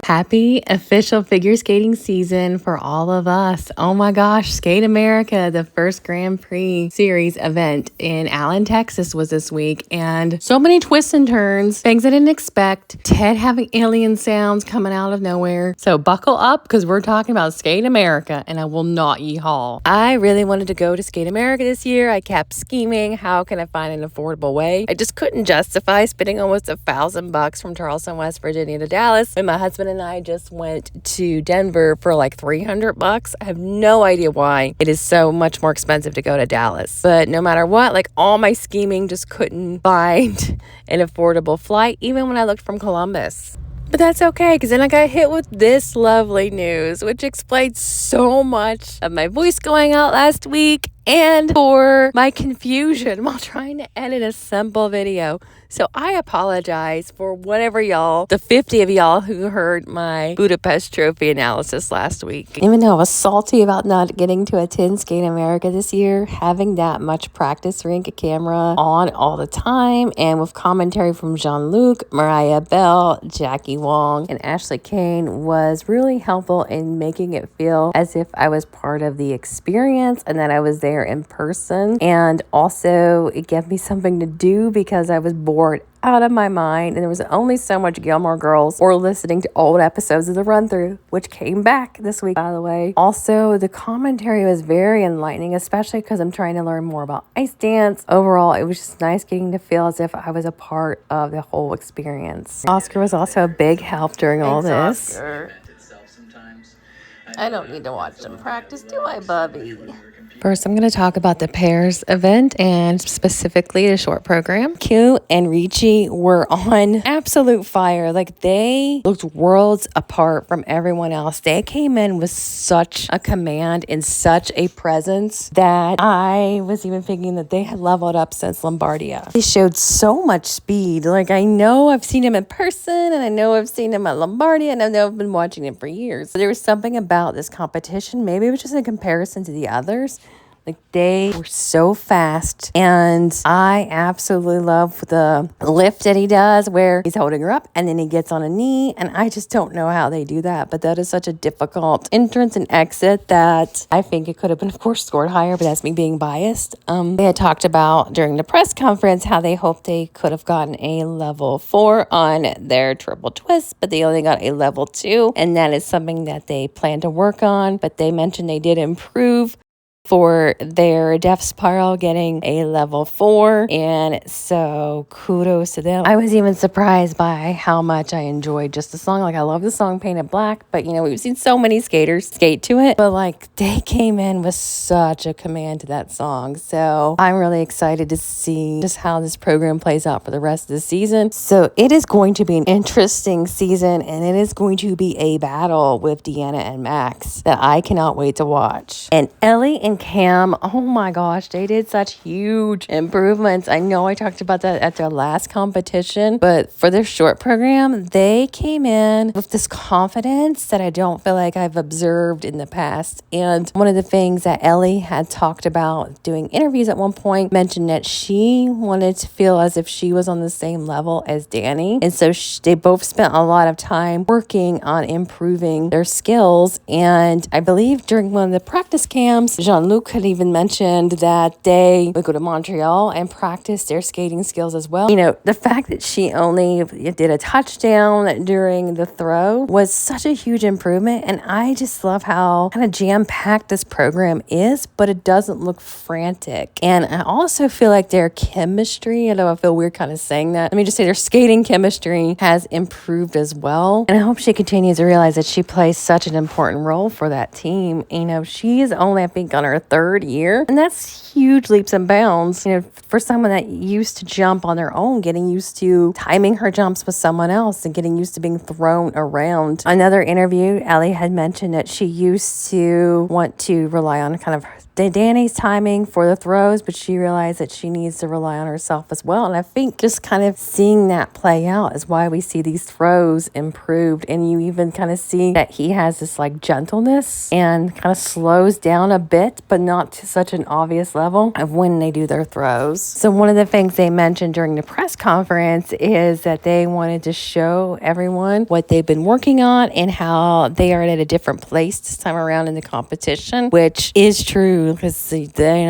Happy official figure skating season for all of us. Oh my gosh, Skate America, the first Grand Prix series event in Allen, Texas was this week, and so many twists and turns, things I didn't expect. Ted having alien sounds coming out of nowhere. So buckle up because we're talking about Skate America, and I will not yeehaw. I really wanted to go to Skate America this year. I kept scheming, how can I find an affordable way? I just couldn't justify spending almost $1,000 from Charleston, West Virginia to Dallas when my husband and I just went to Denver for like $300. I have no idea why it is so much more expensive to go to Dallas. But no matter what, like all my scheming just couldn't find an affordable flight, even when I looked from Columbus. But that's okay, because then I got hit with this lovely news, which explains so much of my voice going out last week and for my confusion while trying to edit a simple video. So I apologize for whatever y'all, the 50 of y'all who heard my Budapest trophy analysis last week. Even though I was salty about not getting to attend Skate America this year, having that much practice Rinka camera on all the time and with commentary from Jean-Luc, Mariah Bell, Jackie Wong, and Ashley Kane was really helpful in making it feel as if I was part of the experience and that I was there in person. And also it gave me something to do because I was bored out of my mind, and there was only so much Gilmore Girls or listening to old episodes of the run through, which came back this week, by the way. Also, the commentary was very enlightening, especially because I'm trying to learn more about ice dance. Overall, it was just nice getting to feel as if I was a part of the whole experience. Oscar was also a big help during all this. Oscar. I don't need to watch them practice, do I, Bubby? First, I'm going to talk about the pairs event and specifically the short program. Q and Ricci were on absolute fire. Like, they looked worlds apart from everyone else. They came in with such a command and such a presence that I was even thinking that they had leveled up since Lombardia. They showed so much speed. Like, I know I've seen him in person, and I know I've seen him at Lombardia, and I know I've been watching him for years. But there was something about this competition, maybe it was just in comparison to the others. Like, they were so fast, and I absolutely love the lift that he does where he's holding her up and then he gets on a knee, and I just don't know how they do that, but that is such a difficult entrance and exit that I think it could have been, of course, scored higher, but that's me being biased. They had talked about during the press conference how they hoped they could have gotten a level 4 on their triple twist, but they only got a level 2, and that is something that they plan to work on, but they mentioned they did improve for their death spiral, getting a level 4, and so kudos to them. I was even surprised by how much I enjoyed just the song. Like, I love the song Painted Black, but you know, we've seen so many skaters skate to it, but like, they came in with such a command to that song. So I'm really excited to see just how this program plays out for the rest of the season. So it is going to be an interesting season, and it is going to be a battle with Deanna and Max that I cannot wait to watch. And Ellie and Cam, oh my gosh, they did such huge improvements. I know I talked about that at their last competition, but for their short program, they came in with this confidence that I don't feel like I've observed in the past. And one of the things that Ellie had talked about doing interviews at one point mentioned that she wanted to feel as if she was on the same level as Danny. And so they both spent a lot of time working on improving their skills. And I believe during one of the practice camps, Jean-Luc had even mentioned that they would go to Montreal and practice their skating skills as well. You know, the fact that she only did a touchdown during the throw was such a huge improvement, and I just love how kind of jam-packed this program is, but it doesn't look frantic. And I also feel like their chemistry, I know I feel weird kind of saying that, let me just say their skating chemistry has improved as well, and I hope she continues to realize that she plays such an important role for that team. You know, she is only, I think, on her third year, and that's huge leaps and bounds, you know, for someone that used to jump on their own, getting used to timing her jumps with someone else and getting used to being thrown around. Another interview, Ellie had mentioned that she used to want to rely on kind of Danny's timing for the throws, but she realized that she needs to rely on herself as well. And I think just kind of seeing that play out is why we see these throws improved. And you even kind of see that he has this like gentleness and kind of slows down a bit bit, but not to such an obvious level of when they do their throws. So one of the things they mentioned during the press conference is that they wanted to show everyone what they've been working on and how they are at a different place this time around in the competition, which is true because they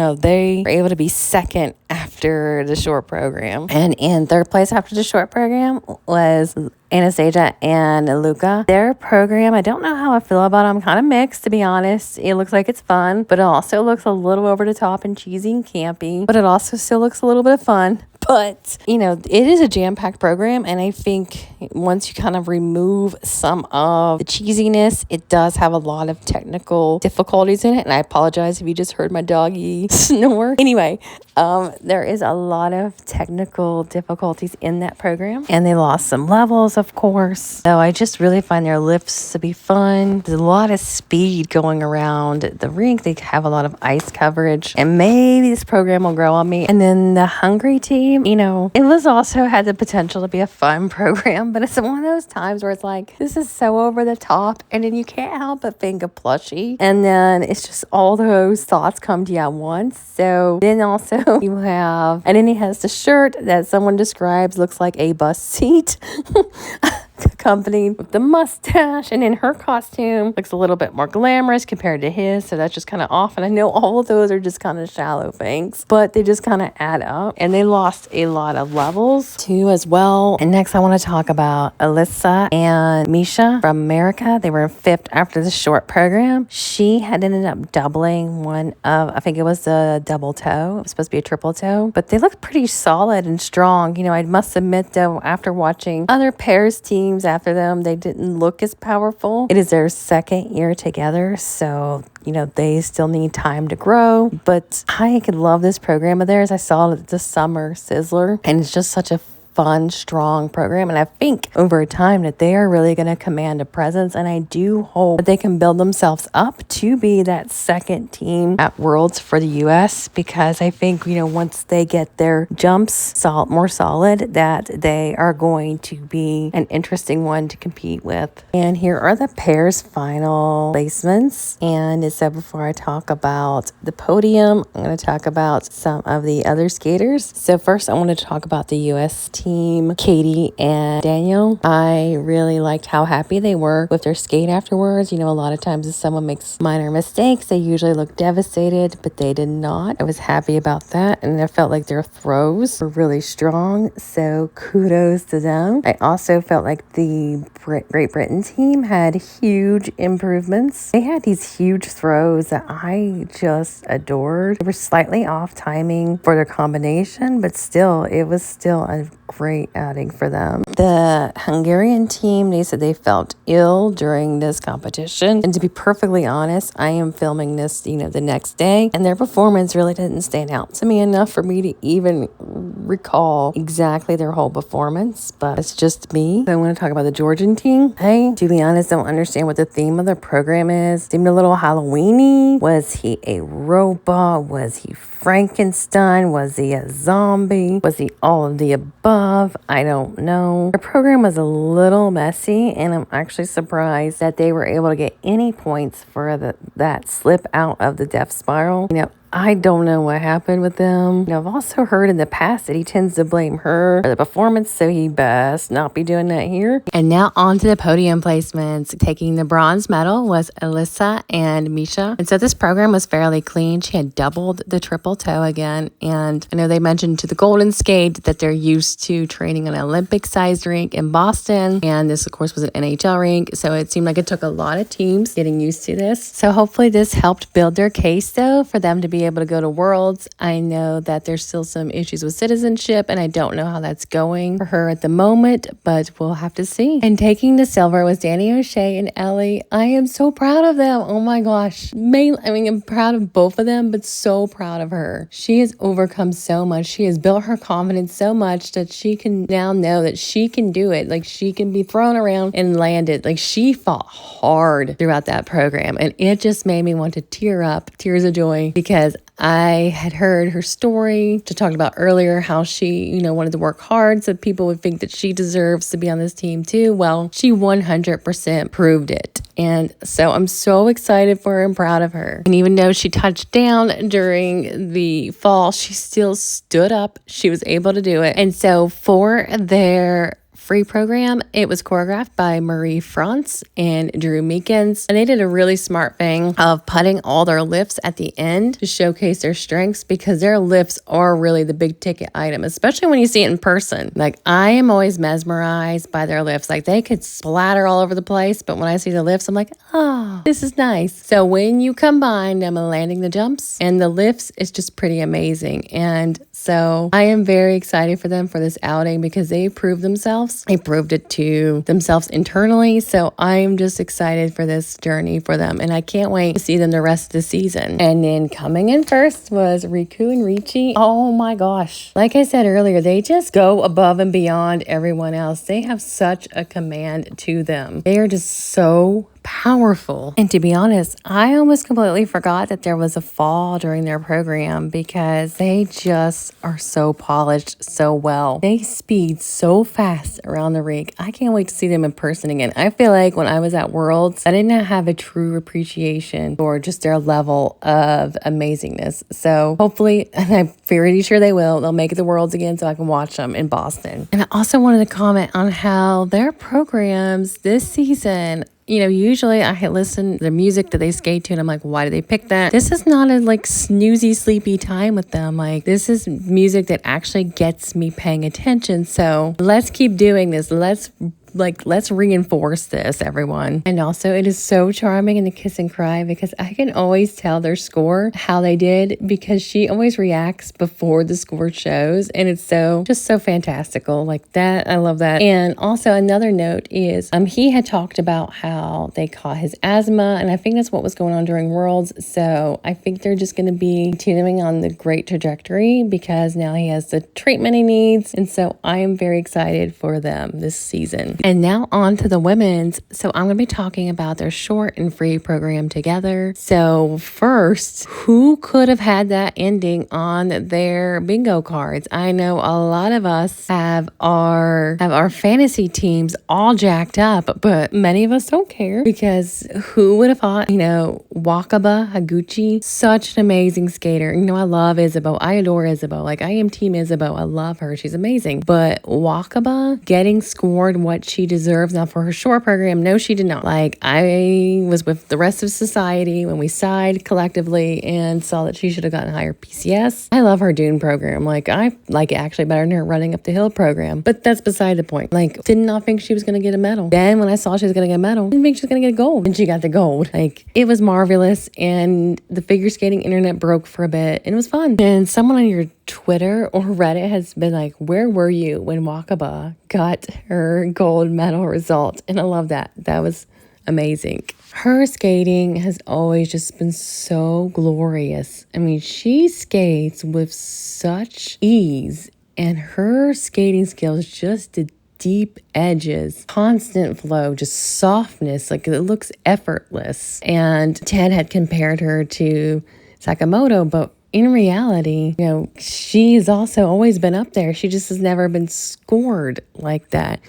were able to be second after the short program. And in third place after the short program was Anastasia and Luca. Their program, I don't know how I feel about them. Kind of mixed, to be honest. It looks like it's fun, but it also looks a little over the top and cheesy and campy, but it also still looks a little bit of fun. But, it is a jam-packed program, and I think once you kind of remove some of the cheesiness, it does have a lot of technical difficulties in it, and I apologize if you just heard my doggy snore. Anyway, there is a lot of technical difficulties in that program, and they lost some levels, of course. So I just really find their lifts to be fun. There's a lot of speed going around the rink. They have a lot of ice coverage, and maybe this program will grow on me. And then the Hungary team, it was also had the potential to be a fun program, but it's one of those times where it's like, this is so over the top, and then you can't help but think of Plushie, and then it's just all those thoughts come to you at once. So then also you have, and then he has the shirt that someone describes looks like a bus seat accompanied with the mustache, and then her costume looks a little bit more glamorous compared to his, so that's just kind of off. And I know all of those are just kind of shallow things, but they just kind of add up, and they lost a lot of levels too as well. And next I want to talk about Elyce and Misha from America. They were fifth after the short program. She had ended up doubling one of, I think it was the double toe. It was supposed to be a triple toe, but they looked pretty solid and strong. I must admit though, after watching other pairs teams after them, they didn't look as powerful. It is their second year together, so they still need time to grow, but I could love this program of theirs. I saw it at the Summer Sizzler, and it's just such a fun, strong program, and I think over time that they are really going to command a presence, and I do hope that they can build themselves up to be that second team at Worlds for the U.S., because I think, once they get their jumps more solid, that they are going to be an interesting one to compete with. And here are the pairs final placements, and so before I talk about the podium, I'm going to talk about some of the other skaters. So first I want to talk about the U.S. team, Katie and Daniel. I really liked how happy they were with their skate afterwards. A lot of times if someone makes minor mistakes, they usually look devastated, but they did not. I was happy about that, and I felt like their throws were really strong, so kudos to them. I also felt like the Great Britain team had huge improvements. They had these huge throws that I just adored. They were slightly off timing for their combination, but still, it was still a great outing for them. The Hungarian team, they said they felt ill during this competition. And to be perfectly honest, I am filming this, the next day, and their performance really didn't stand out to me enough for me to even recall exactly their whole performance, but it's just me. So I want to talk about the Georgian team. I, to be honest, don't understand what the theme of their program is. It seemed a little Halloween-y. Was he a robot? Was he Frankenstein? Was he a zombie? Was he all of the above? I don't know. Their program was a little messy, and I'm actually surprised that they were able to get any points for that slip out of the death spiral. I don't know what happened with them. I've also heard in the past that he tends to blame her for the performance, so he best not be doing that here. And now on to the podium placements. Taking the bronze medal was Elyce and Misha. And so this program was fairly clean. She had doubled the triple toe again. And I know they mentioned to the Golden Skate that they're used to training on an Olympic-sized rink in Boston. And this, of course, was an NHL rink. So it seemed like it took a lot of teams getting used to this. So hopefully this helped build their case, though, for them to be able to go to Worlds. I know that there's still some issues with citizenship, and I don't know how that's going for her at the moment, but we'll have to see. And taking the silver was Danny O'Shea and Ellie. I am so proud of them. Oh my gosh. I'm proud of both of them, but so proud of her. She has overcome so much. She has built her confidence so much that she can now know that she can do it. Like, she can be thrown around and landed. Like, she fought hard throughout that program, and it just made me want to tear up, tears of joy, because I had heard her story, to talk about earlier, how she, wanted to work hard so people would think that she deserves to be on this team too. Well, she 100% proved it. And so I'm so excited for her and proud of her. And even though she touched down during the fall, she still stood up. She was able to do it. And so for their free program, it was choreographed by Marie France and Drew Meekins, and they did a really smart thing of putting all their lifts at the end to showcase their strengths, because their lifts are really the big ticket item, especially when you see it in person. Like, I am always mesmerized by their lifts. Like, they could splatter all over the place, but when I see the lifts, I'm like, oh, this is nice. So when you combine them landing the jumps and the lifts, it's just pretty amazing. And so I am very excited for them for this outing, because they proved themselves. They proved it to themselves internally. So I'm just excited for this journey for them. And I can't wait to see them the rest of the season. And then coming in first was Riku and Ricci. Oh my gosh. Like I said earlier, they just go above and beyond everyone else. They have such a command to them. They are just so powerful. And to be honest, I almost completely forgot that there was a fall during their program, because they just are so polished so well. They speed so fast around the rink. I can't wait to see them in person again. I feel like when I was at Worlds, I did not have a true appreciation for just their level of amazingness. So hopefully, and I'm pretty sure they'll make it to Worlds again so I can watch them in Boston. And I also wanted to comment on how their programs this season, you know, usually I listen to the music that they skate to and I'm like, why did they pick that? This is not a like snoozy, sleepy time with them. Like, this is music that actually gets me paying attention. So let's keep doing this. Let's reinforce this, everyone. And also, it is so charming in the Kiss and Cry, because I can always tell their score, how they did, because she always reacts before the score shows. And it's just so fantastical. Like that, I love that. And also another note is, he had talked about how they caught his asthma, and I think that's what was going on during Worlds. So I think they're just going to be continuing on the great trajectory, because now he has the treatment he needs. And so I am very excited for them this season. And now on to the women's. So I'm going to be talking about their short and free program together. So first, who could have had that ending on their bingo cards? I know a lot of us have our fantasy teams all jacked up, but many of us don't care, because who would have thought, Wakaba Higuchi, such an amazing skater. I love Isabeau. I adore Isabeau. Like, I am team Isabeau. I love her. She's amazing. But Wakaba getting scored what she deserves. Now, for her short program, no, she did not. Like, I was with the rest of society when we sighed collectively and saw that she should have gotten higher PCS. I love her Dune program. Like, I like it actually better than her running up the hill program. But that's beside the point. Like, did not think she was going to get a medal. Then when I saw she was going to get a medal, I didn't think she was going to get a gold. And she got the gold. Like, it was marvelous. And the figure skating internet broke for a bit. And it was fun. And someone on your Twitter or Reddit has been like, where were you when Wakaba got her gold medal result? And I love that. That was amazing. Her skating has always just been so glorious. I mean, she skates with such ease, and her skating skills, just the deep edges, constant flow, just softness, like it looks effortless. And Ted had compared her to Sakamoto, but in reality, she's also always been up there. She just has never been scored like that.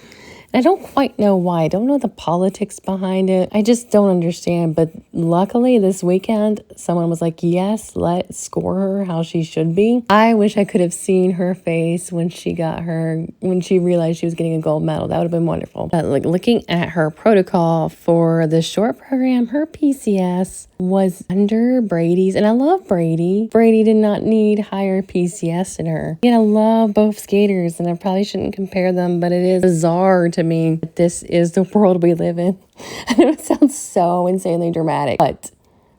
And I don't quite know why. I don't know the politics behind it. I just don't understand. But luckily this weekend, someone was like, yes, let's score her how she should be. I wish I could have seen her face when she realized she was getting a gold medal. That would have been wonderful. But looking at her protocol for the short program, her PCS was under Bradie's. And I love Bradie. Bradie did not need higher PCS than her. I love both skaters, and I probably shouldn't compare them, but it is bizarre to me that this is the world we live in. I know it sounds so insanely dramatic, but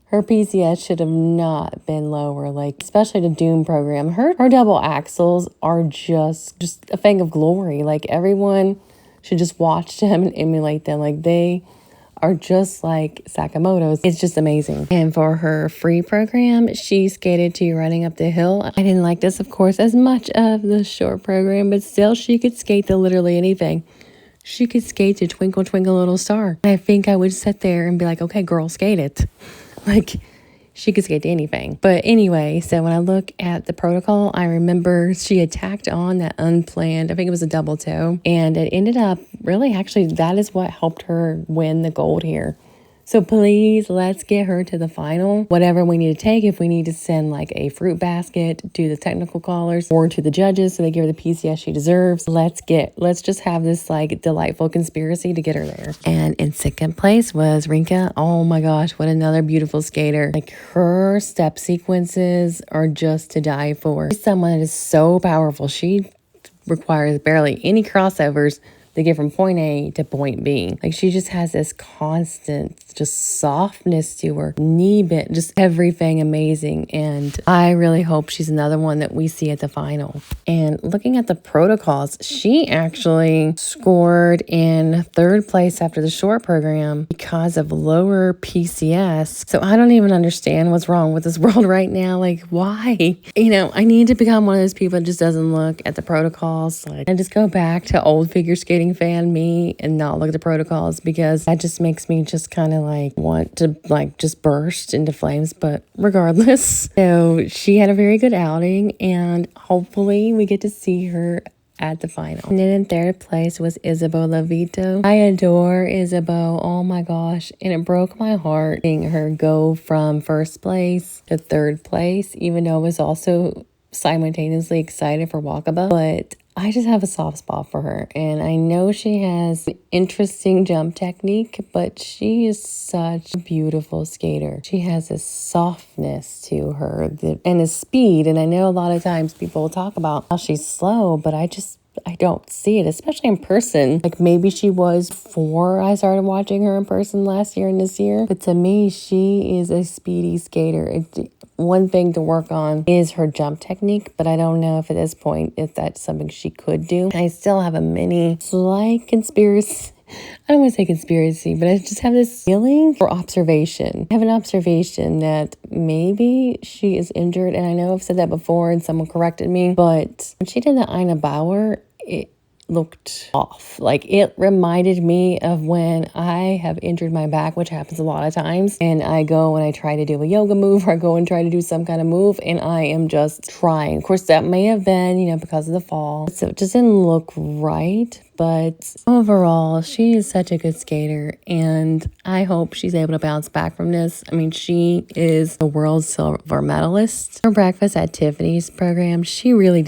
her PCS should have not been lower, especially the Doom program. Her double axles are just a thing of glory. Everyone should just watch them and emulate them. They are just like Sakamoto's. It's just amazing. And for her free program, she skated to running up the hill. I didn't like this, of course, as much of the short program, but still she could skate to literally anything. She could skate to Twinkle Twinkle Little Star. I think I would sit there and be like, okay, girl, skate it. She could skate to anything. But anyway, so when I look at the protocol, I remember she attacked on that unplanned, I think it was a double toe. And it ended up really, actually, that is what helped her win the gold here. So please, let's get her to the final. Whatever we need to take, if we need to send like a fruit basket to the technical callers or to the judges so they give her the PCS she deserves, let's just have this like delightful conspiracy to get her there. And in second place was Rinka. Oh my gosh, what another beautiful skater. Like her step sequences are just to die for. She's someone that is so powerful. She requires barely any crossovers to get from point A to point B. Like she just has this constant just softness to her, knee bent, just everything amazing. And I really hope she's another one that we see at the final. And looking at the protocols, she actually scored in third place after the short program because of lower PCS. So I don't even understand what's wrong with this world right now. Like why? You know, I need to become one of those people that just doesn't look at the protocols. Like, and just go back to old figure skating fan me and not look at the protocols, because that just makes me just kind of like want to like just burst into flames. But regardless, so she had a very good outing, and hopefully we get to see her at the final. And then in third place was Isabeau Levito. I adore Isabeau. Oh my gosh. And it broke my heart seeing her go from first place to third place, even though I was also simultaneously excited for Wakaba. But I just have a soft spot for her, and I know she has an interesting jump technique, but she is such a beautiful skater. She has a softness to her and a speed, and I know a lot of times people will talk about how she's slow, but I don't see it, especially in person. Like maybe she was before I started watching her in person last year and this year, but to me, she is a speedy skater. One thing to work on is her jump technique, but I don't know if at this point if that's something she could do. I still have a mini slight conspiracy. I don't want to say conspiracy, but I just have this feeling for observation. I have an observation that maybe she is injured, and I know I've said that before and someone corrected me, but when she did the Ina Bauer, it looked off. Like it reminded me of when I have injured my back, which happens a lot of times, and I go and I try to do a yoga move, or I go and try to do some kind of move, and I am just trying. Of course, that may have been, you know, because of the fall, so it just didn't look right. But overall, she is such a good skater, and I hope she's able to bounce back from this. I mean, she is the world silver medalist. Her Breakfast at Tiffany's program, she really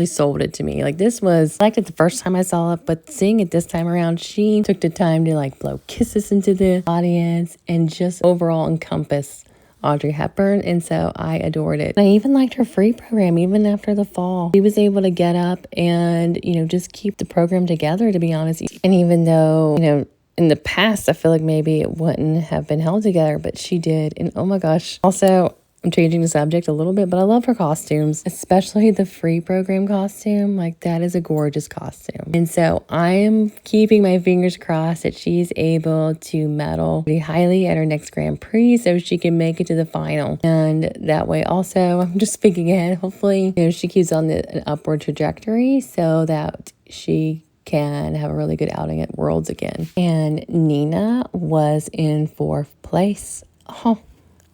sold it to me. Like this was, I liked it the first time I saw it, but seeing it this time around, she took the time to like blow kisses into the audience and just overall encompass Audrey Hepburn, and so I adored it. And I even liked her free program even after the fall. She was able to get up and, you know, just keep the program together, to be honest. And even though, you know, in the past, I feel like maybe it wouldn't have been held together, but she did. And oh my gosh. Also, I'm changing the subject a little bit, but I love her costumes, especially the free program costume. Like that is a gorgeous costume. And so I am keeping my fingers crossed that she's able to medal pretty highly at her next Grand Prix so she can make it to the final. And that way also, I'm just thinking ahead, hopefully, you know, she keeps on an upward trajectory so that she can have a really good outing at Worlds again. And Nina was in fourth place. Oh,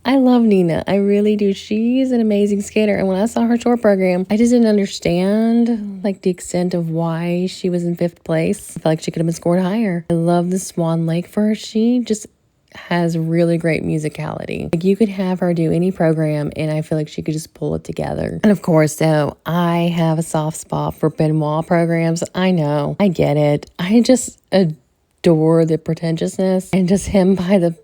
I love Nina. I really do. She's an amazing skater. And when I saw her short program, I just didn't understand like the extent of why she was in fifth place. I feel like she could have been scored higher. I love the Swan Lake for her. She just has really great musicality. Like you could have her do any program and I feel like she could just pull it together. And of course, though, I have a soft spot for Benoit programs. I know. I get it. I just adore the pretentiousness and just him by the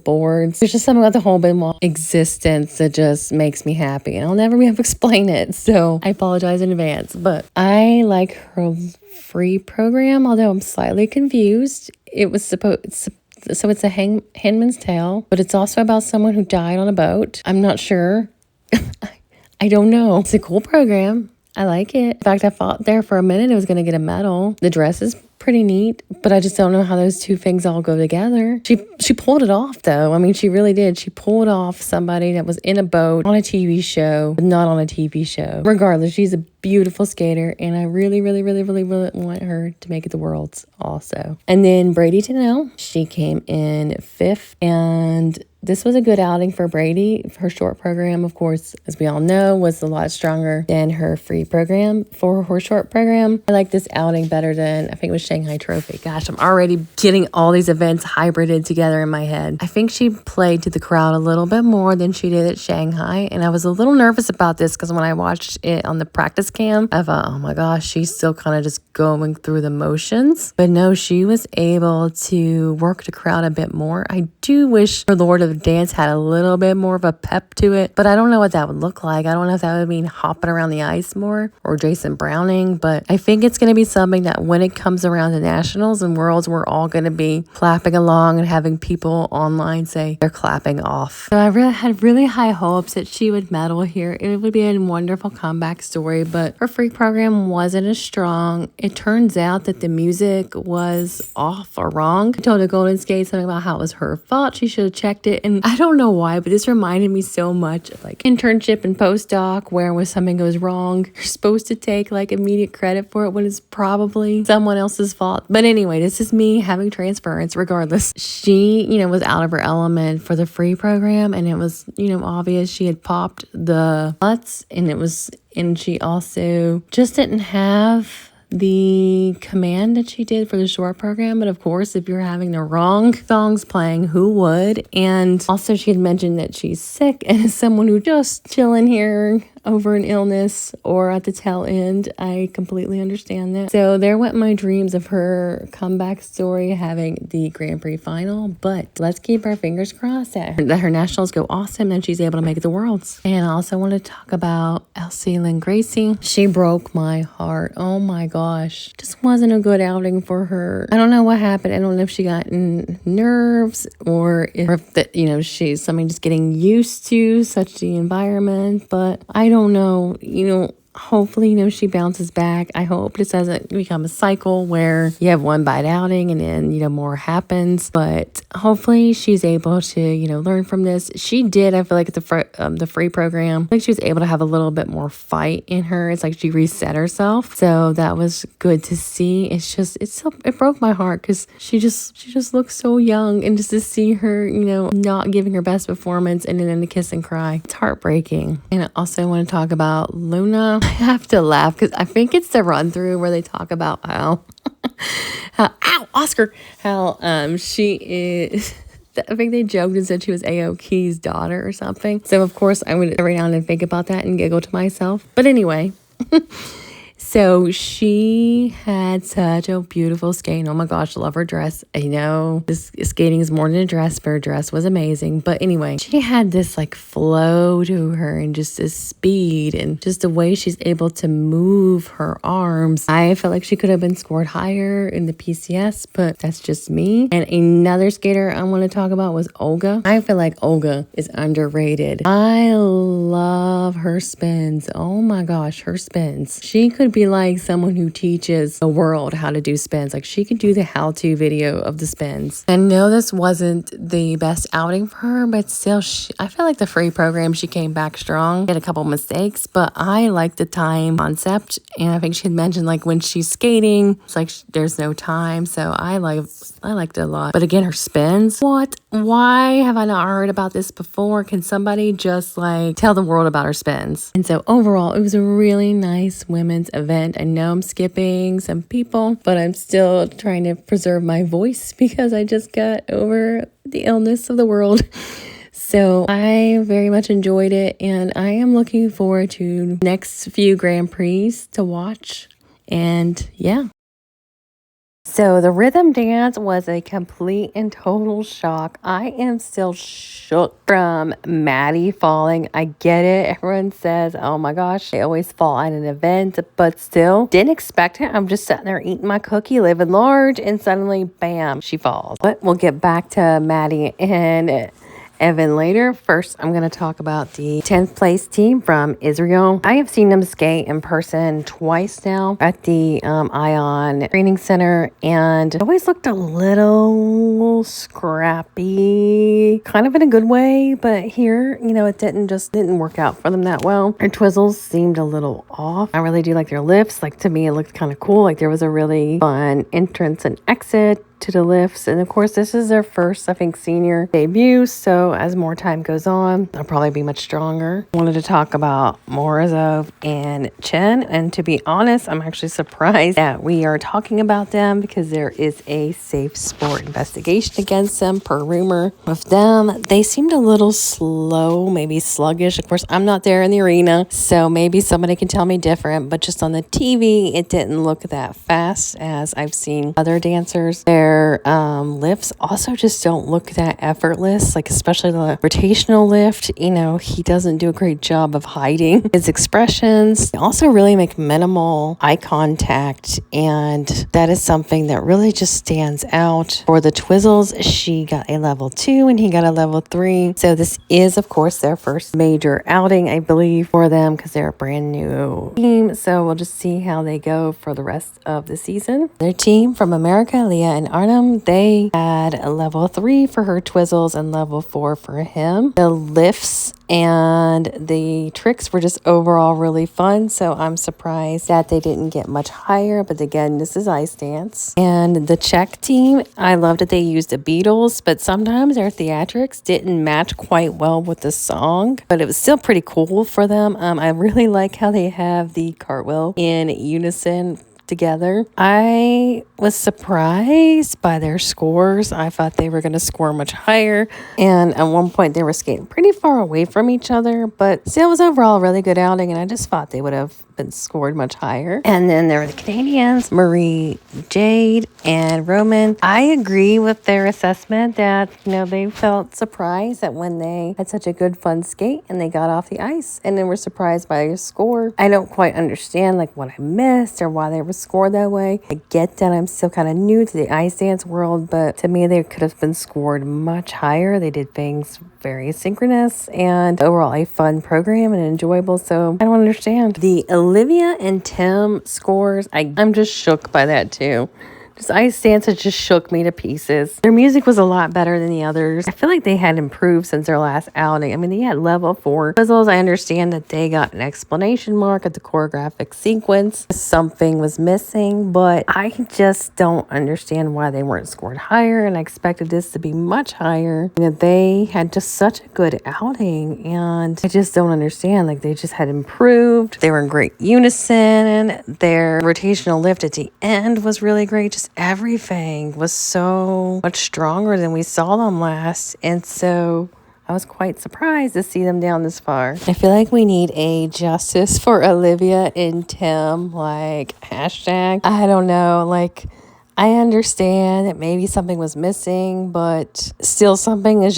boards. There's just something about the whole Benoit existence that just makes me happy, and I'll never be able to explain it, so I apologize in advance. But I like her free program, although I'm slightly confused. It was so it's a Handmaid's Tale, but it's also about someone who died on a boat. I'm not sure. I don't know. It's a cool program. I like it. In fact, I thought there for a minute it was going to get a medal. The dress is pretty neat, but I just don't know how those two things all go together. She pulled it off, though. I mean, she really did. She pulled off somebody that was in a boat on a TV show, but not on a TV show. Regardless, she's a beautiful skater, and I really, really, really, really, really want her to make it to Worlds also. And then Bradie Tennell, she came in fifth, and this was a good outing for Bradie. Her short program, of course, as we all know, was a lot stronger than her free program. For her short program, I like this outing better than, I think it was Shanghai Trophy. Gosh, I'm already getting all these events hybrided together in my head. I think she played to the crowd a little bit more than she did at Shanghai, and I was a little nervous about this because when I watched it on the practice cam, I thought, oh my gosh, she's still kind of just going through the motions. But no, she was able to work the crowd a bit more. I do wish her Lord of Dance had a little bit more of a pep to it, but I don't know what that would look like. I don't know if that would mean hopping around the ice more or Jason Browning, but I think it's going to be something that when it comes around to nationals and worlds, we're all going to be clapping along and having people online say they're clapping off. So I really had really high hopes that she would medal here. It would be a wonderful comeback story, but her free program wasn't as strong. It turns out that the music was off or wrong. I told the Golden Skate something about how it was her fault. She should have checked it. And I don't know why, but this reminded me so much of like internship and postdoc, where when something goes wrong, you're supposed to take like immediate credit for it when it's probably someone else's fault. But anyway, this is me having transference regardless. She, was out of her element for the free program, and it was, obvious she had popped the butts, and she also just didn't have the command that she did for the short program. But of course, if you're having the wrong songs playing, who would? And also she had mentioned that she's sick, and as someone who just chilling here over an illness or at the tail end, I completely understand that. So there went my dreams of her comeback story having the Grand Prix final, but let's keep our fingers crossed that her nationals go awesome and she's able to make it the Worlds. And I also want to talk about Elyce Lin-Gracey. She broke my heart. Oh my gosh. Just wasn't a good outing for her. I don't know what happened. I don't know if she got nerves or if that, she's something just getting used to such the environment, but I don't know, hopefully, she bounces back. I hope this doesn't become a cycle where you have one bad outing and then, more happens. But hopefully she's able to, learn from this. She did, I feel like, the free program, I think she was able to have a little bit more fight in her. It's like she reset herself. So that was good to see. It's just, it broke my heart because she just looks so young. And just to see her, not giving her best performance and then the kiss and cry, it's heartbreaking. And I also want to talk about Luna. I have to laugh because I think it's the run through where they talk about how she is. I think they joked and said she was Aoki's daughter or something. So of course I would every now and then think about that and giggle to myself. But anyway. So she had such a beautiful skate. Oh my gosh, I love her dress. I know this skating is more than a dress, but her dress was amazing. But anyway, she had this like flow to her and just this speed and just the way she's able to move her arms. I felt like she could have been scored higher in the PCS, but that's just me. And another skater I want to talk about was Olga. I feel like Olga is underrated. I love her spins. Oh my gosh, her spins. She could be like someone who teaches the world how to do spins. Like she could do the how-to video of the spins. I know this wasn't the best outing for her, but still, I feel like the free program, she came back strong. She had a couple mistakes, but I like the time concept. And I think she had mentioned like when she's skating, it's like there's no time. So I liked it a lot. But again, her spins, what? Why have I not heard about this before? Can somebody just like tell the world about her spins? And so overall, it was a really nice women's event. I know I'm skipping some people, but I'm still trying to preserve my voice because I just got over the illness of the world. So I very much enjoyed it, and I am looking forward to next few Grand Prix to watch. And yeah. So the rhythm dance was a complete and total shock. I am still shook from Maddie falling. I get it. Everyone says, oh my gosh, they always fall at an event, but still didn't expect it. I'm just sitting there eating my cookie, living large, and suddenly, bam, she falls. But we'll get back to Maddie and Evan later. First, I'm going to talk about the 10th place team from Israel. I have seen them skate in person twice now at the Ion Training Center, and it always looked a little scrappy, kind of in a good way, but here, it didn't work out for them that well. Their twizzles seemed a little off. I really do like their lifts. Like, to me, it looked kind of cool. Like, there was a really fun entrance and exit to the lifts. And of course, this is their first, I think, senior debut. So as more time goes on, they'll probably be much stronger. I wanted to talk about Morozov and Chen. And to be honest, I'm actually surprised that we are talking about them because there is a safe sport investigation against them per rumor. With them, they seemed a little slow, maybe sluggish. Of course, I'm not there in the arena, so maybe somebody can tell me different. But just on the TV, it didn't look that fast as I've seen other dancers. Their lifts also just don't look that effortless, like especially the rotational lift. You know, he doesn't do a great job of hiding his expressions. They also really make minimal eye contact, and that is something that really just stands out. For the Twizzles, she got a level 2 and he got a level 3. So this is, of course, their first major outing, I believe, for them because they're a brand new team. So we'll just see how they go for the rest of the season. Their team from America, Leah and Arnhem, they had a level 3 for her Twizzles and level 4 for him. The lifts and the tricks were just overall really fun, so I'm surprised that they didn't get much higher. But again, this is ice dance. And the Czech team, I love that they used the Beatles, but sometimes their theatrics didn't match quite well with the song, but it was still pretty cool for them. I really like how they have the cartwheel in unison together. I was surprised by their scores. I thought they were going to score much higher, and at one point they were skating pretty far away from each other, but still it was overall a really good outing, and I just thought they would have been scored much higher. And then there were the Canadians, Marie, Jade, and Roman. I agree with their assessment that, you know, they felt surprised that when they had such a good fun skate and they got off the ice and then were surprised by their score. I don't quite understand like what I missed or why they were scored that way. I get that I'm still kind of new to the ice dance world, but to me they could have been scored much higher. They did things very synchronous and overall a fun program and enjoyable, so I don't understand. The Olivia and Tim scores, I'm just shook by that too. Just ice dance, it just shook me to pieces. Their music was a lot better than the others. I feel like they had improved since their last outing. I mean, they had level 4 puzzles. I understand that they got an exclamation mark at the choreographic sequence. Something was missing, but I just don't understand why they weren't scored higher, and I expected this to be much higher. You know, they had just such a good outing, and I just don't understand. Like, they just had improved. They were in great unison. Their rotational lift at the end was really great. Just everything was so much stronger than we saw them last, and so I was quite surprised to see them down this far. I feel like we need a justice for Olivia and Tim, like hashtag. I don't know, like I understand that maybe something was missing, but still something's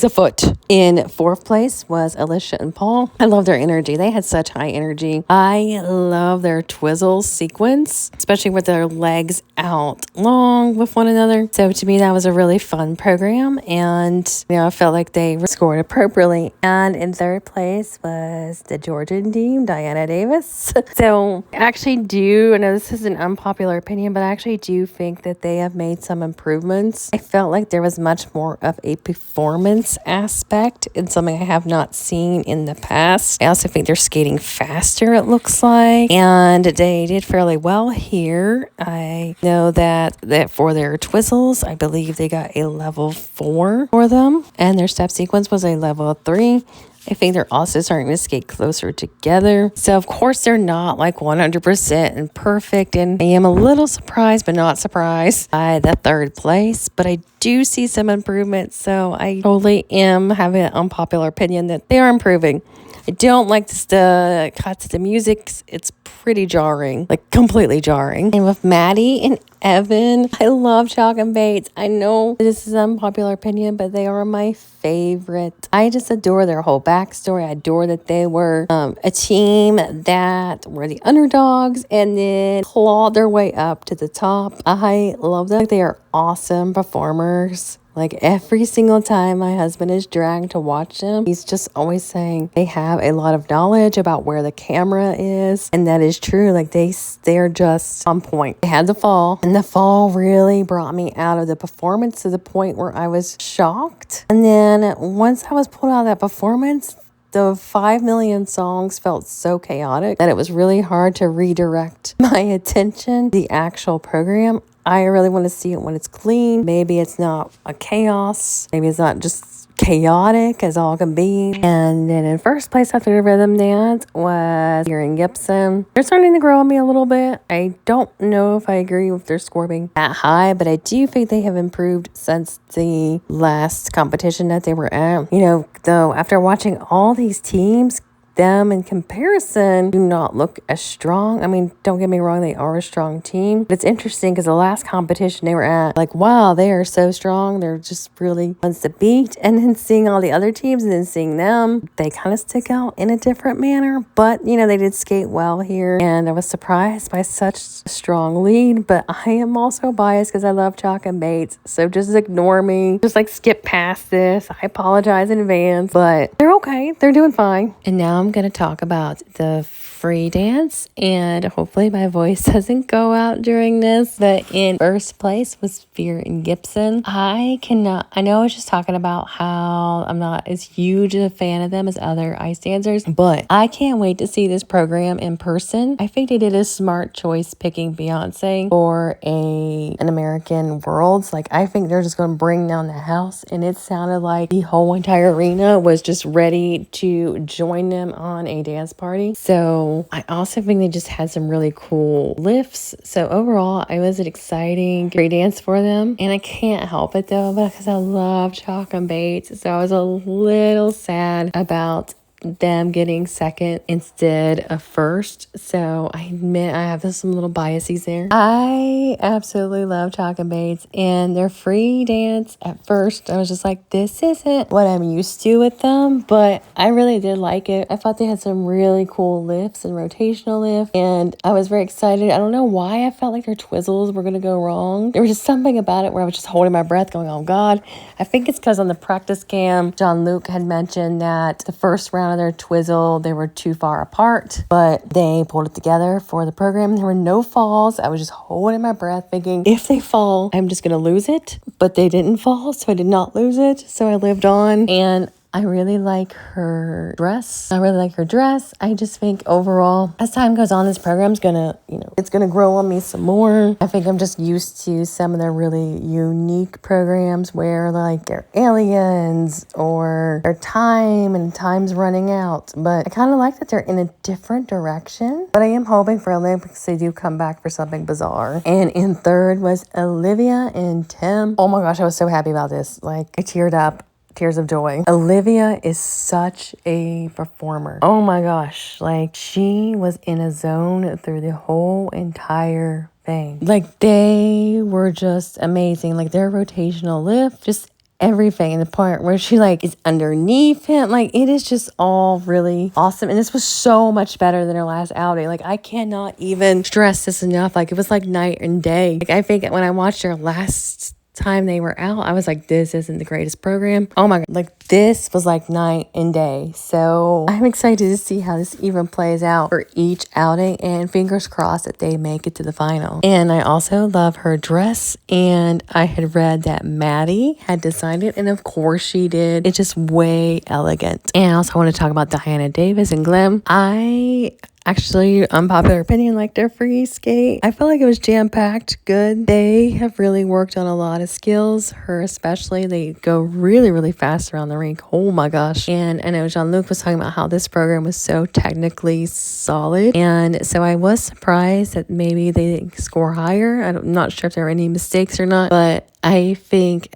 afoot. In 4th place was Alicia and Paul. I love their energy. They had such high energy. I love their Twizzle sequence, especially with their legs out long with one another. So to me, that was a really fun program, and you know, I felt like they were scored appropriately. And in 3rd place was the Georgian team, Diana Davis. So I actually do, I know this is an unpopular opinion, but I actually do think that they have made some improvements. I felt like there was much more of a performance aspect and something I have not seen in the past. I also think they're skating faster, it looks like, and they did fairly well here. I know that for their Twizzles, I believe they got a level 4 for them, and their step sequence was a level 3. I think they're also starting to skate closer together. So, of course, they're not like 100% and perfect. And I am a little surprised, but not surprised by the 3rd place. But I do see some improvement. So I totally am having an unpopular opinion that they are improving. I don't like the cuts to the music. It's pretty jarring, like completely jarring. And with Maddie and Evan, I love Chalk and Bates. I know this is an unpopular opinion, but they are my favorite. I just adore their whole backstory. I adore that they were a team that were the underdogs and then clawed their way up to the top. I love them. They are awesome performers. Like every single time my husband is dragged to watch them, he's just always saying they have a lot of knowledge about where the camera is. And that is true. Like they're just on point. They had the fall, and the fall really brought me out of the performance to the point where I was shocked. And then once I was pulled out of that performance, the 5 million songs felt so chaotic that it was really hard to redirect my attention to the actual program. I really want to see it when it's clean. Maybe it's not a chaos. Maybe it's not just chaotic as all can be. And then in first place after the rhythm dance was Kieran Gibson. They're starting to grow on me a little bit. I don't know if I agree with their score being that high, but I do think they have improved since the last competition that they were at. You know, though, after watching all these teams, them in comparison do not look as strong. I mean, don't get me wrong, they are a strong team. But it's interesting because the last competition they were at, like, wow, they are so strong. They're just really ones to beat. And then seeing all the other teams and then seeing them, they kind of stick out in a different manner. But, you know, they did skate well here. And I was surprised by such a strong lead. But I am also biased because I love Chalk and Bates. So just ignore me. Just like skip past this. I apologize in advance. But they're okay. They're doing fine. And now I'm going to talk about the free dance, and hopefully my voice doesn't go out during this. But in first place was Fear and Gibson. I know I was just talking about how I'm not as huge a fan of them as other ice dancers, but I can't wait to see this program in person. I think they did a smart choice picking Beyonce for an American Worlds. Like, I think they're just going to bring down the house, and it sounded like the whole entire arena was just ready to join them on a dance party. So I also think they just had some really cool lifts. So overall, it was an exciting free dance for them. And I can't help it though, because I love Chalk and Bates. So I was a little sad about them getting second instead of first. So I admit I have some little biases there. I absolutely love Chalk and Bates, and their free dance at first I was just like, this isn't what I'm used to with them, but I really did like it. I thought they had some really cool lifts and rotational lifts, and I was very excited. I don't know why I felt like their twizzles were going to go wrong. There was just something about it where I was just holding my breath going, oh God. I think it's because on the practice cam, Jean-Luc had mentioned that the first round of their twizzle, they were too far apart, but they pulled it together for the program. There were no falls. I was just holding my breath thinking, if they fall, I'm just going to lose it. But they didn't fall, so I did not lose it. So I lived on, and I really like her dress. I just think overall, as time goes on, this program's gonna, it's gonna grow on me some more. I think I'm just used to some of their really unique programs where like they're aliens or their time's running out. But I kind of like that they're in a different direction. But I am hoping for Olympics they do come back for something bizarre. And in third was Olivia and Tim. Oh my gosh, I was so happy about this. Like, I teared up. Tears of joy. Olivia is such a performer. Oh my gosh. Like, she was in a zone through the whole entire thing. Like, they were just amazing. Like, their rotational lift, just everything. And the part where she like is underneath him, like, it is just all really awesome. And this was so much better than her last outing. Like, I cannot even stress this enough. Like, it was like night and day. Like, I think when I watched her last time they were out, I was like, this isn't the greatest program. Oh my God. Like, this was like night and day. So I'm excited to see how this even plays out for each outing, and fingers crossed that they make it to the final. And I also love her dress, and I had read that Maddie had designed it, and of course she did. It's just way elegant. And I also want to talk about Diana Davis and Glim. Actually, unpopular opinion, like their free skate, I feel like it was jam-packed good. They have really worked on a lot of skills. Her especially, they go really, really fast around the rink. Oh my gosh. And I know Jean-Luc was talking about how this program was so technically solid. And so I was surprised that maybe they didn't score higher. I'm not sure if there were any mistakes or not, but I think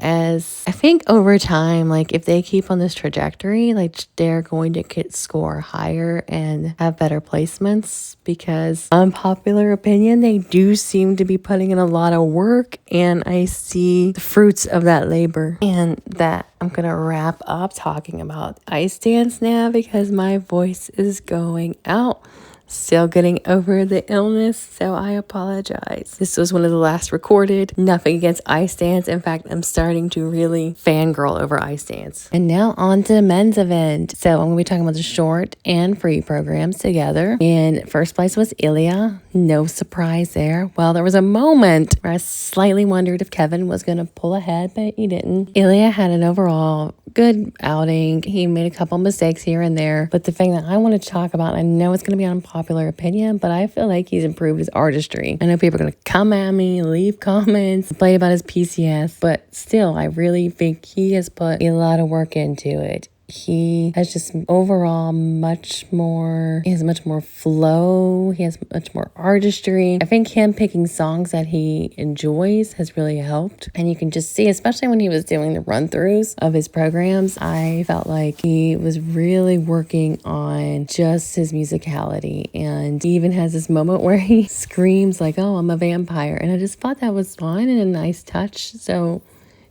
over time, like, if they keep on this trajectory, like, they're going to score higher and have better placements, because unpopular opinion, they do seem to be putting in a lot of work, and I see the fruits of that labor. And that I'm going to wrap up talking about ice dance now because my voice is going out. Still getting over the illness, so I apologize. This was one of the last recorded. Nothing against ice dance. In fact, I'm starting to really fangirl over ice dance. And now on to the men's event. So I'm going to be talking about the short and free programs together. In first place was Ilia. No surprise there. Well, there was a moment where I slightly wondered if Kevin was going to pull ahead, but he didn't. Ilia had an overall good outing. He made a couple mistakes here and there. But the thing that I want to talk about, I know it's going to be unpopular unpopular opinion, but I feel like he's improved his artistry. I know people are going to come at me, leave comments, complain about his PCS, but still, I really think he has put a lot of work into it. He has just overall he has much more flow. He has much more artistry. I think him picking songs that he enjoys has really helped. And you can just see, especially when he was doing the run-throughs of his programs, I felt like he was really working on just his musicality. And he even has this moment where he screams like, "Oh, I'm a vampire." And I just thought that was fun and a nice touch. So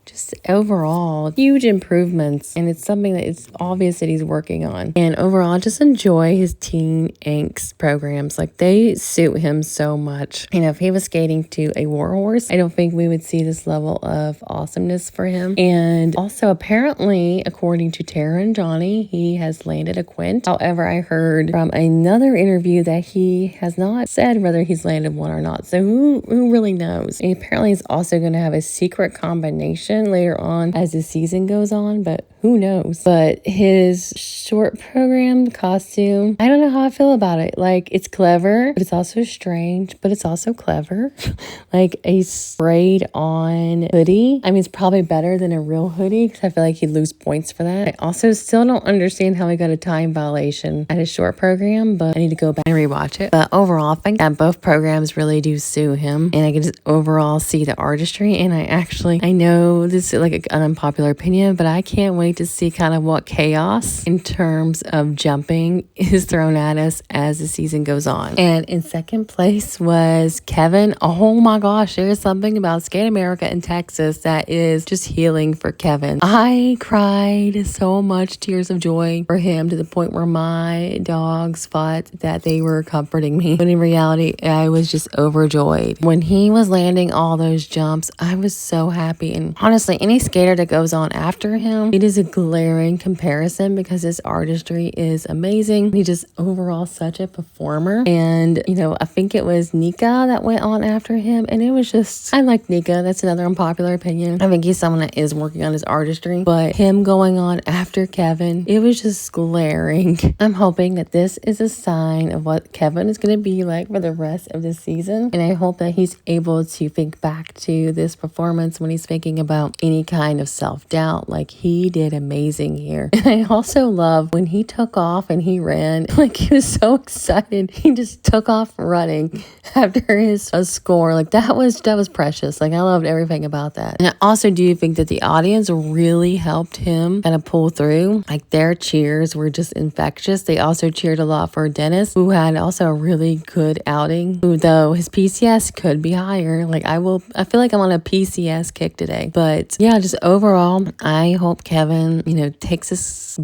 just overall, huge improvements, and it's something that it's obvious that he's working on. And overall, just enjoy his teen angst programs. Like, they suit him so much. You know, if he was skating to a warhorse, I don't think we would see this level of awesomeness for him. And also, apparently, according to Tara and Johnny, he has landed a quint. However, I heard from another interview that he has not said whether he's landed one or not. So who really knows? And apparently, he's also going to have a secret combination later on as the season goes on, but who knows? But his short program costume, I don't know how I feel about it. Like, it's clever, but it's also strange, but it's also clever. Like a sprayed on hoodie. I mean, it's probably better than a real hoodie because I feel like he'd lose points for that. I also still don't understand how he got a time violation at his short program, but I need to go back and rewatch it. But overall, I think that both programs really do suit him, and I can just overall see the artistry. And I know this is like an unpopular opinion, but I can't wait to see kind of what chaos in terms of jumping is thrown at us as the season goes on. And in second place was Kevin. Oh my gosh, there's something about Skate America in Texas that is just healing for Kevin. I cried so much tears of joy for him to the point where my dogs thought that they were comforting me. But in reality, I was just overjoyed. When he was landing all those jumps, I was so happy. And honestly, any skater that goes on after him, it is a glaring comparison because his artistry is amazing. He's just overall such a performer. And, you know, I think it was Nika that went on after him. And it was just, I like Nika. That's another unpopular opinion. I think he's someone that is working on his artistry. But him going on after Kevin, it was just glaring. I'm hoping that this is a sign of what Kevin is going to be like for the rest of the season. And I hope that he's able to think back to this performance when he's thinking about any kind of self-doubt. Like, he did amazing here. And I also love when he took off and he ran, like, he was so excited. He just took off running after his score. Like, that was precious. Like, I loved everything about that. And I also do think that the audience really helped him kind of pull through. Like, their cheers were just infectious. They also cheered a lot for Deniss, who had also a really good outing, who, though his PCS could be higher. Like, I feel like I'm on a PCS kick today. But yeah, just overall, I hope Kevin, you know, takes this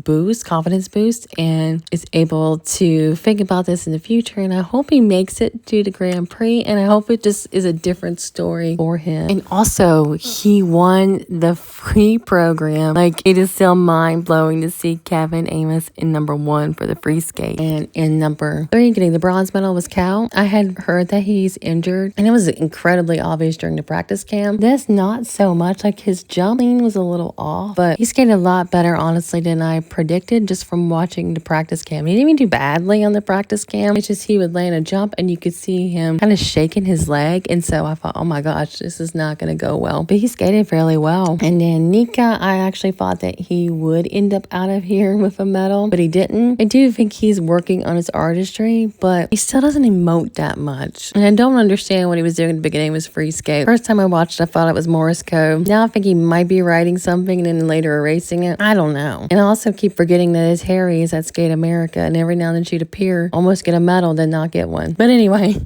confidence boost, and is able to think about this in the future. And I hope he makes it to the Grand Prix, and I hope it just is a different story for him. And also, he won the free program. Like, it is still mind-blowing to see Kevin Aymoz in number 1 for the free skate. And in number 3, getting the bronze medal was Kao. I had heard that he's injured, and it was incredibly obvious during the practice cam. This not so much. Like, his jumping was a little off, but he skated a lot better, honestly, than I predicted just from watching the practice cam. He didn't even do badly on the practice cam. It's just he would land a jump and you could see him kind of shaking his leg. And so I thought, oh my gosh, this is not going to go well. But he skated fairly well. And then Nika, I actually thought that he would end up out of here with a medal, but he didn't. I do think he's working on his artistry, but he still doesn't emote that much. And I don't understand what he was doing at the beginning of his free skate. First time I watched, I thought it was Morris Code. Now I think he might be writing something and then later erasing it. I don't know. And I also keep forgetting that his Harry is at Skate America, and every now and then she'd appear, almost get a medal, then not get one. But anyway,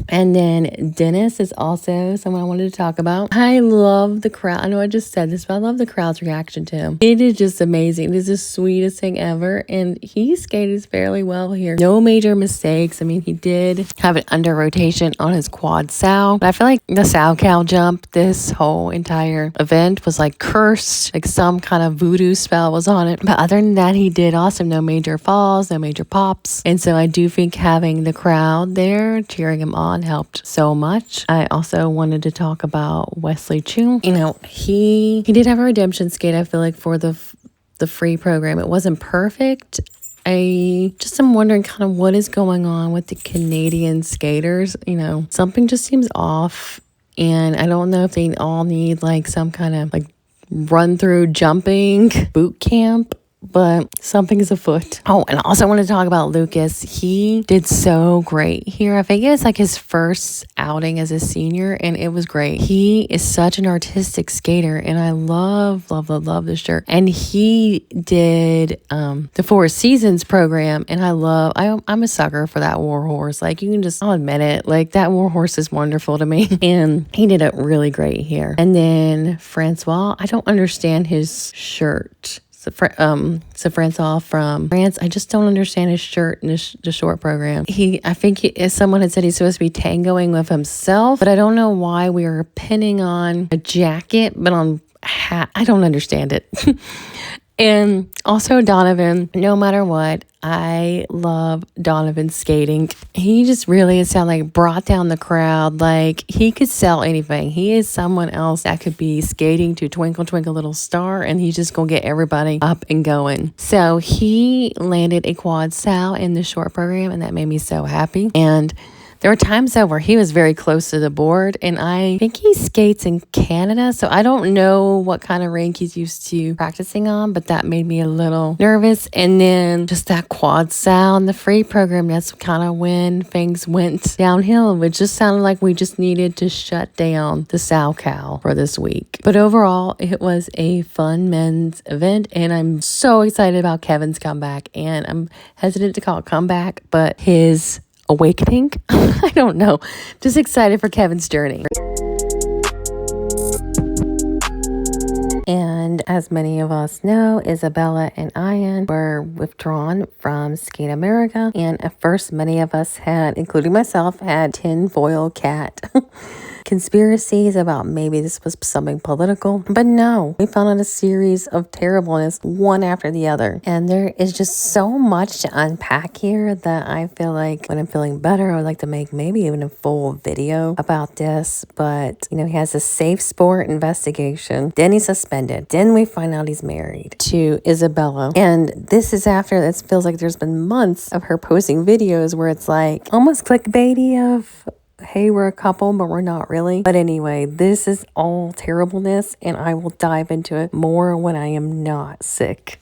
and then Deniss is also someone I wanted to talk about. I love the crowd. I know I just said this, but I love the crowd's reaction to him. It is just amazing. It is the sweetest thing ever, and he skated fairly well here. No major mistakes. I mean, he did have an under rotation on his quad sow, but I feel like the sow cow jump this whole entire event was like cursed, like some kind of voodoo spell was on it. But other than that, he did awesome. No major falls, no major pops. And so I do think having the crowd there cheering him on helped so much. I also wanted to talk about Wesley Chiu. You know, he did have a redemption skate, I feel like, for the free program. It wasn't perfect, I just am wondering kind of what is going on with the Canadian skaters. You know, something just seems off. And I don't know if they all need like some kind of like run through jumping boot camp, but something's afoot. Oh, and also I want to talk about Lucas. He did so great here. I think it's like his first outing as a senior, and it was great. He is such an artistic skater, and I love this shirt. And he did the Four Seasons program, and I'm a sucker for that war horse. Like, you can just, I'll admit it, like that war horse is wonderful to me, and he did it really great here. And then Francois, I don't understand his shirt. So Francois from France, I just don't understand his shirt in the short program. Someone had said he's supposed to be tangoing with himself, but I don't know why we are pinning on a jacket, but on hat. I don't understand it. And also Donovan, no matter what, I love Donovan skating. He just really, it sounded like, brought down the crowd. Like, he could sell anything. He is someone else that could be skating to Twinkle Twinkle Little Star, and he's just gonna get everybody up and going. So he landed a quad sal in the short program, and that made me so happy. And there were times though where he was very close to the board, and I think he skates in Canada, so I don't know what kind of rink he's used to practicing on, but that made me a little nervous. And then just that quad sal in the free program, that's kind of when things went downhill. It just sounded like we just needed to shut down the Sal Cow for this week. But overall, it was a fun men's event, and I'm so excited about Kevin's comeback, and I'm hesitant to call it comeback, but his awakening. I don't know. Just excited for Kevin's journey. And as many of us know, Isabella and Ian were withdrawn from Skate America. And at first, many of us had, including myself, had tinfoil cat conspiracies about maybe this was something political. But no, we found out a series of terribleness, one after the other. And there is just so much to unpack here that I feel like when I'm feeling better, I would like to make maybe even a full video about this. But, you know, he has a safe sport investigation. Then he's suspended. Then we find out he's married to Isabella. And this is after, it feels like there's been months of her posting videos where it's like almost clickbaity of, hey, we're a couple, but we're not really. But anyway, this is all terribleness, and I will dive into it more when I am not sick.